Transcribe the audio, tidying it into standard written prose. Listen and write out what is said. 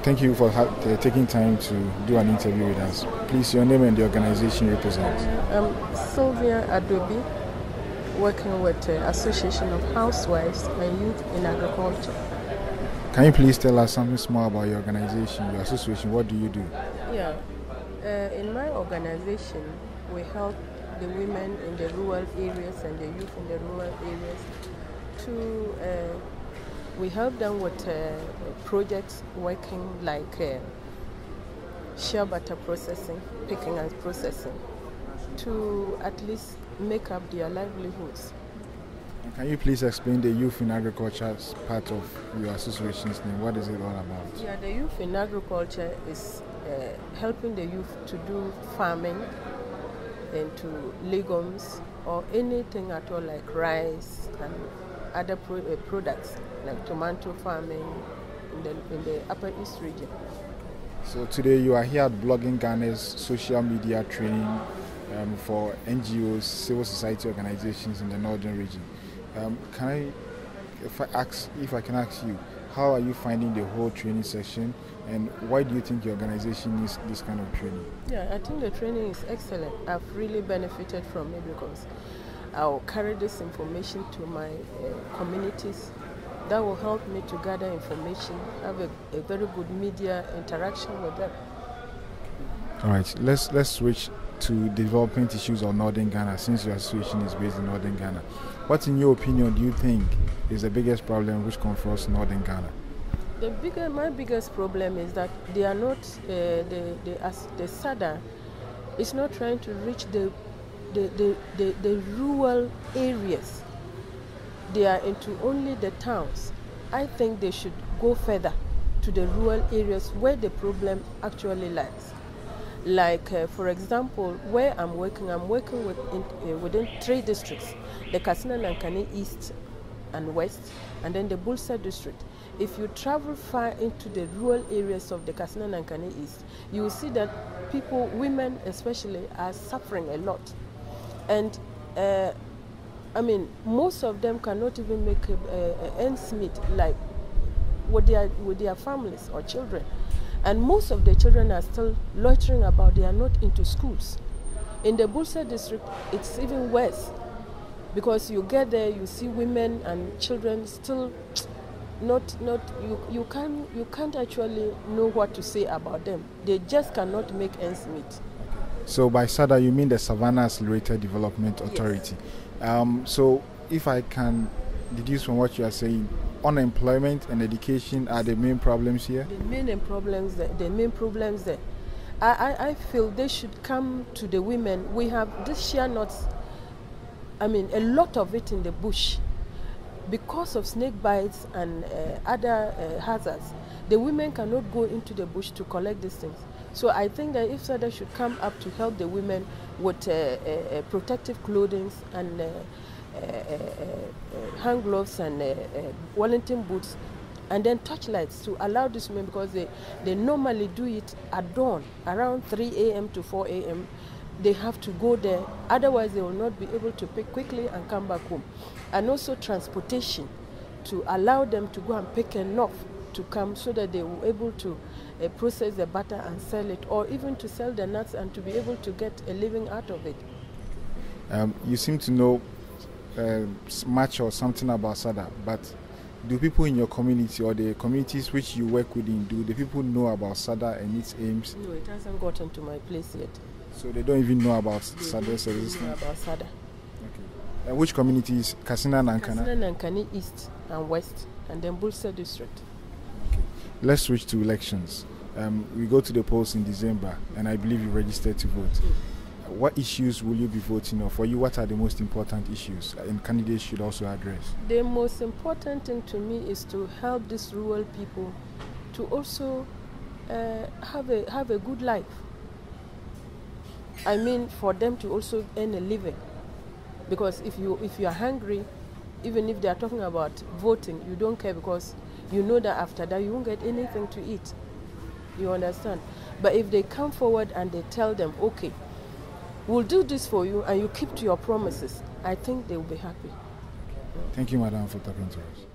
Thank you for taking time to do an interview with us. Please, your name and the organization you represent. I'm Sylvia Adobie, working with the Association of Housewives and Youth in Agriculture. Can you please tell us something small about your organization, your association? What do you do? Yeah, in my organization, we help the women in the rural areas and the youth in the rural areas to we help them with projects working like shea butter processing, picking and processing, to at least make up their livelihoods. Can you please explain the Youth in Agriculture part of your association's name? What is it all about? Yeah, the Youth in Agriculture is helping the youth to do farming and to legumes or anything at all like rice and other products like tomato farming in the Upper East region. So today you are here at Blogging Ghana's social media training for NGOs, civil society organizations in the northern region. If I can ask you, how are you finding the whole training session, and why do you think your organization needs this kind of training? Yeah, I think the training is excellent. I've really benefited from it because I'll carry this information to my communities. That will help me to gather information, have a very good media interaction with them. All right, let's switch to development issues of Northern Ghana, since your association is based in Northern Ghana. What, in your opinion, do you think is the biggest problem which confronts Northern Ghana? My biggest problem is that they are not, the SADA is not trying to reach the rural areas. They are into only the towns. I think they should go further to the rural areas where the problem actually lies. Like, for example, where I'm working within 3 districts, the Kassina-Nankani East and West, and then the Bulsa district. If you travel far into the rural areas of the Kassina-Nankani East, you will see that people, women especially, are suffering a lot. And most of them cannot even make ends meet, like with their families or children. And most of the children are still loitering about. They are not into schools. In the Bulsa district, it's even worse, because you get there, you see women and children still you can't actually know what to say about them. They just cannot make ends meet. So by SADA, you mean the Savannah Accelerated Development Authority. Yes. So if I can deduce from what you are saying, unemployment and education are the main problems here? The main problems there. I feel they should come to the women. We have this shea nuts, a lot of it in the bush. Because of snake bites and other hazards, the women cannot go into the bush to collect these things. So I think that if SADA should come up to help the women with protective clothing and hand gloves and Wellington boots, and then touchlights to allow these women, because they normally do it at dawn, around 3 a.m. to 4 a.m. They have to go there, otherwise they will not be able to pick quickly and come back home. And also transportation, to allow them to go and pick enough to come, so that they will be able to process the butter and sell it, or even to sell the nuts and to be able to get a living out of it. You seem to know much or something about SADA, but do people in your community or the communities which you work within, do the people know about SADA and its aims? No, it hasn't gotten to my place yet. So they don't even know about SADA's existence? They don't know about SADA. Okay. Which communities? Kassina-Nankani East and West, and then Bulsa district. Okay. Let's switch to elections. We go to the polls in December, and I believe you registered to vote. What issues will you be voting on? For you, what are the most important issues and candidates should also address? The most important thing to me is to help these rural people to also have a good life. For them to also earn a living. Because if you are hungry, even if they are talking about voting, you don't care, because you know that after that you won't get anything to eat. You understand? But if they come forward and they tell them, okay, we'll do this for you and you keep to your promises, I think they will be happy. Thank you, madam, for talking to us.